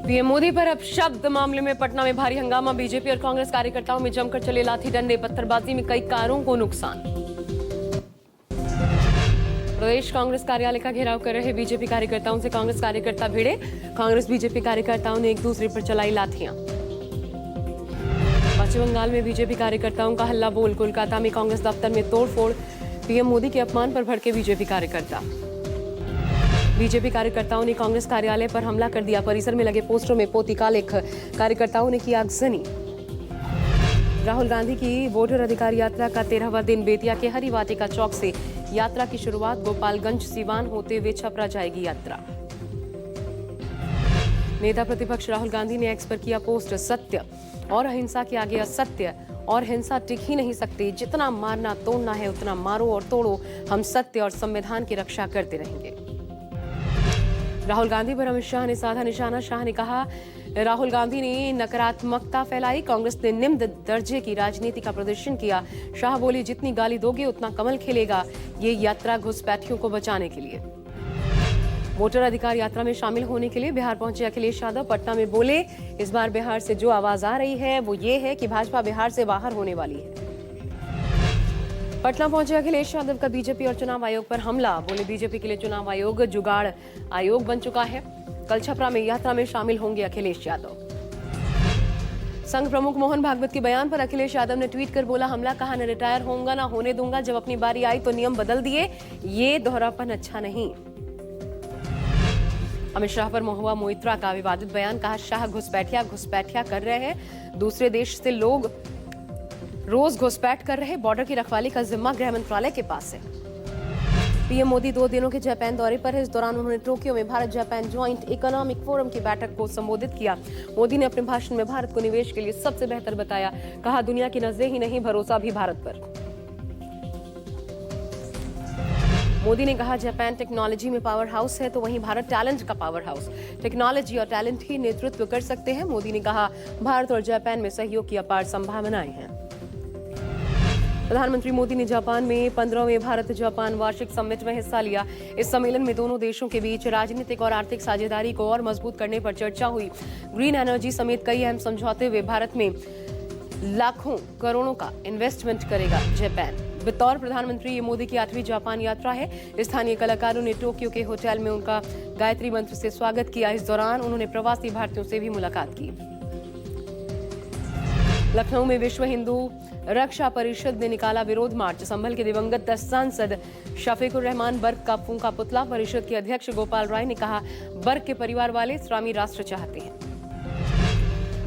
PM Modi पर अपशब्द मामले में पटना में भारी हंगामा। बीजेपी और कांग्रेस कार्यकर्ताओं में जमकर चले लाठी डंडे, पत्थरबाजी में कई कारों को नुकसान। प्रदेश कांग्रेस कार्यालय का घेराव कर रहे बीजेपी कार्यकर्ताओं से कांग्रेस कार्यकर्ता भिड़े। कांग्रेस बीजेपी कार्यकर्ताओं ने एक दूसरे पर चलाई लाठियां। पश्चिम बंगाल में बीजेपी कार्यकर्ताओं का हल्ला बोल। कोलकाता में कांग्रेस दफ्तर में तोड़फोड़। पीएम मोदी के अपमान पर भड़के बीजेपी कार्यकर्ता। बीजेपी कार्यकर्ताओं ने कांग्रेस कार्यालय पर हमला कर दिया। परिसर में लगे पोस्टरों में पोती का लेख। कार्यकर्ताओं ने किया आगजनी। राहुल गांधी की वोटर अधिकार यात्रा का 13वां दिन। बेतिया के हरी वाटिका चौक से यात्रा की शुरुआत। गोपालगंज सीवान होते हुए छपरा जाएगी यात्रा। नेता प्रतिपक्ष राहुल गांधी ने एक्स पर किया पोस्ट। सत्य और अहिंसा के आगे असत्य और हिंसा टिक ही नहीं सकती। जितना मारना तोड़ना है उतना मारो और तोड़ो। हम सत्य और संविधान की रक्षा करते रहेंगे। राहुल गांधी पर अमित शाह ने साधा निशाना। शाह ने कहा, राहुल गांधी ने नकारात्मकता फैलाई। कांग्रेस ने निम्न दर्जे की राजनीति का प्रदर्शन किया। शाह बोले, जितनी गाली दोगे उतना कमल खिलेगा। ये यात्रा घुसपैठियों को बचाने के लिए। वोटर अधिकार यात्रा में शामिल होने के लिए बिहार पहुंचे अखिलेश यादव। पटना में बोले, इस बार बिहार से जो आवाज आ रही है वो ये है कि भाजपा बिहार से बाहर होने वाली है। पटना पहुंचे अखिलेश यादव का बीजेपी और चुनाव आयोग पर हमला। बोले, बीजेपी के लिए चुनाव आयोग जुगाड़ आयोग बन चुका है। कल छपरा में यात्रा में शामिल होंगे अखिलेश यादव। संघ प्रमुख मोहन भागवत के बयान पर अखिलेश यादव ने ट्वीट कर बोला, हमला कहा, न रिटायर होऊंगा न होने दूंगा। जब अपनी बारी आई तो नियम बदल दिए। ये दोहरापन अच्छा नहीं। अमित शाह पर महुआ मोइत्रा का विवादित बयान। कहा, शाह घुसपैठिया कर रहे हैं। दूसरे देश से लोग रोज घुसपैठ कर रहे। बॉर्डर की रखवाली का जिम्मा गृह मंत्रालय के पास है। पीएम मोदी 2 दिनों के जापान दौरे पर है। इस दौरान उन्होंने टोक्यो में Bharat Japan joint economic forum की बैठक को संबोधित किया। मोदी ने अपने भाषण में भारत को निवेश के लिए सबसे बेहतर बताया। कहा, दुनिया की नजरें ही नहीं, भरोसा भी भारत पर। मोदी ने कहा, जापान टेक्नोलॉजी में पावर हाउस है तो वहीं भारत टैलेंट का पावर हाउस। टेक्नोलॉजी और टैलेंट ही नेतृत्व कर सकते हैं। मोदी ने कहा, भारत और जापान में सहयोग की अपार संभावनाएं हैं। प्रधानमंत्री मोदी ने जापान में 15वें भारत जापान वार्षिक समिट में हिस्सा लिया। इस सम्मेलन में दोनों देशों के बीच राजनीतिक और आर्थिक साझेदारी को और मजबूत करने पर चर्चा हुई। ग्रीन एनर्जी समेत कई अहम समझौते हुए। भारत में लाखों करोड़ों का इन्वेस्टमेंट करेगा जापान। बतौर प्रधानमंत्री ये मोदी की 8वीं जापान यात्रा है। स्थानीय कलाकारों ने टोक्यो के होटल में उनका गायत्री मंत्र से स्वागत किया। इस दौरान उन्होंने प्रवासी भारतीयों से भी मुलाकात की। लखनऊ में विश्व हिंदू रक्षा परिषद ने निकाला विरोध मार्च। संभल के दिवंगत सांसद शफीकुर रहमान बर्क का फूंका पुतला। परिषद के अध्यक्ष गोपाल राय ने कहा, बर्क के परिवार वाले इस्लामी राष्ट्र चाहते हैं।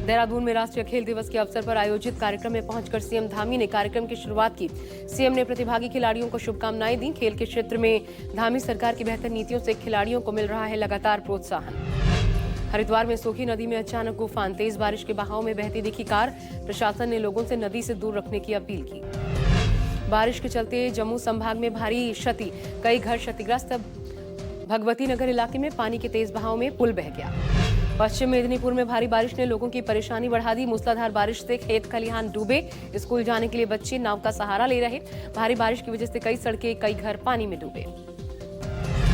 देहरादून में राष्ट्रीय खेल दिवस के अवसर पर आयोजित कार्यक्रम में पहुंचकर सीएम धामी ने कार्यक्रम की शुरुआत की। सीएम ने प्रतिभागी खिलाड़ियों को शुभकामनाएं दी। खेल के क्षेत्र में धामी सरकार की बेहतर नीतियों से खिलाड़ियों को मिल रहा है लगातार प्रोत्साहन। हरिद्वार में सोखी नदी में अचानक उफान। तेज बारिश के बहाव में बहती दिखी कार। प्रशासन ने लोगों से नदी से दूर रखने की अपील की। बारिश के चलते जम्मू संभाग में भारी क्षति, कई घर क्षतिग्रस्त। भगवती नगर इलाके में पानी के तेज बहाव में पुल बह गया। पश्चिम मेदिनीपुर में भारी बारिश ने लोगों की परेशानी बढ़ा दी। मूसलाधार बारिश से खेत खलिहान डूबे। स्कूल जाने के लिए बच्चे नाव का सहारा ले रहे। भारी बारिश की वजह से कई सड़कें, कई घर पानी में डूबे।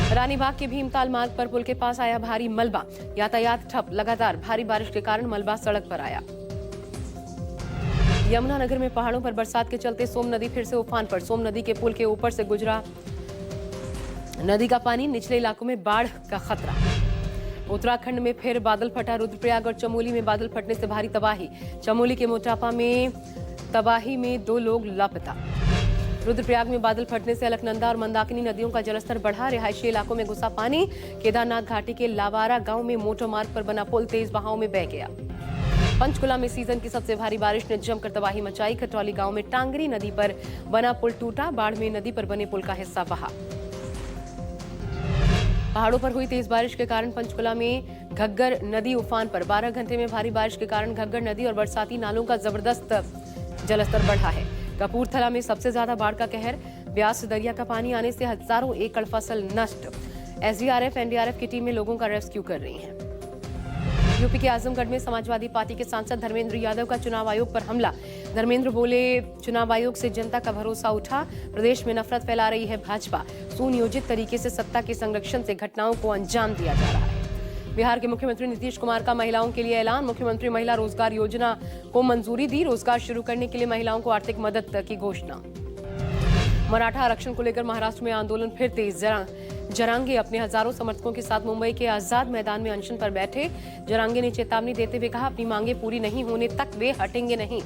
रानीबाग के भीमताल मार्ग पर पुल के पास आया भारी मलबा। यातायात ठप। लगातार भारी बारिश के कारण मलबा सड़क पर आया। यमुनानगर में पहाड़ों पर बरसात के चलते सोम नदी फिर से उफान पर। सोम नदी के पुल के ऊपर से गुजरा नदी का पानी। निचले इलाकों में बाढ़ का खतरा। उत्तराखंड में फिर बादल फटा। रुद्रप्रयाग और चमोली में बादल फटने से भारी तबाही। चमोली के मोटापा में तबाही में 2 लोग लापता। रुद्रप्रयाग में बादल फटने से अलकनंदा और मंदाकिनी नदियों का जलस्तर बढ़ा। रिहायशी इलाकों में घुसा पानी। केदारनाथ घाटी के लावारा गांव में मोटर मार्ग पर बना पुल तेज बहाव में बह गया। पंचकुला में सीजन की सबसे भारी बारिश ने जमकर तबाही मचाई। खटौली गांव में टांगरी नदी पर बना पुल टूटा। बाढ़ में नदी पर बने पुल का हिस्सा बहा। पहाड़ों पर हुई तेज बारिश के कारण पंचकुला में घग्गर नदी उफान पर। 12 घंटे में भारी बारिश के कारण घग्गर नदी और बरसाती नालों का जबरदस्त जलस्तर बढ़ा है। कपूरथला में सबसे ज्यादा बाढ़ का कहर। ब्यास दरिया का पानी आने से हजारों एकड़ फसल नष्ट। एसडीआरएफ एनडीआरएफ की टीमें लोगों का रेस्क्यू कर रही हैं। यूपी के आजमगढ़ में समाजवादी पार्टी के सांसद धर्मेंद्र यादव का चुनाव आयोग पर हमला। धर्मेंद्र बोले, चुनाव आयोग से जनता का भरोसा उठा। प्रदेश में नफरत फैला रही है भाजपा। सुनियोजित तरीके से सत्ता के संरक्षण से घटनाओं को अंजाम दिया जा रहा है। बिहार के मुख्यमंत्री नीतीश कुमार का महिलाओं के लिए ऐलान। मुख्यमंत्री महिला रोजगार योजना को मंजूरी दी। रोजगार शुरू करने के लिए महिलाओं को आर्थिक मदद की घोषणा। मराठा आरक्षण को लेकर महाराष्ट्र में आंदोलन फिर तेज। जरांगे अपने हजारों समर्थकों के साथ मुंबई के आजाद मैदान में अनशन पर बैठे। जरांगे ने चेतावनी देते हुए कहा, अपनी मांगे पूरी नहीं होने तक वे हटेंगे नहीं।